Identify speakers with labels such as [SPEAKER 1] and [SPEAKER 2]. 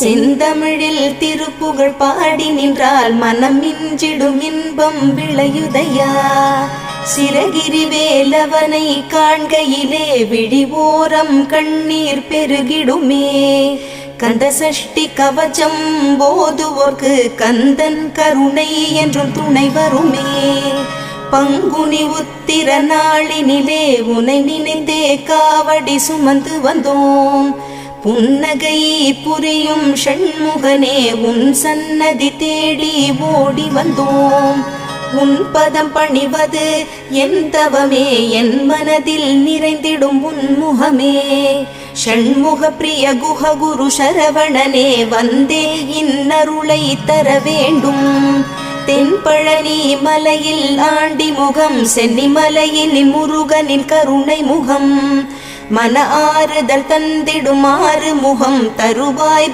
[SPEAKER 1] செந்தமிழில் திருப்புகழ் பாடி நின்றால் மனம் மிஞ்சிடும் இன்பம் விளையுதையா. சிறகிரி வேலவனை காண்கையிலே விழிவோரம் கண்ணீர் பெருகிடுமே. கந்த சஷ்டி கவச்சம் போதுவோர்க்கு கந்தன் கருணை என்றும் துணை வருமே. பங்குனி உத்திர நாளினிலே உனை நினைந்தே காவடி சுமந்து வந்தோம். புன்னகை புரியும் ஷண்முகனே உன் சன்னதி தேடி ஓடி வந்தோம். உன் பதம் பணிவது என் தவமே, என் மனதில் நிறைந்திடும் உன் முகமே. ஷண்முக பிரிய குஹ குரு சரவணனே வந்தே இன்னருளை தர வேண்டும். தென்பழனி மலையில் ஆண்டி முகம், சென்னி மலையில் முருகனின் கருணை முகம். மன ஆறுதல் தந்திடும் ஆறு முகம் தருவாய்.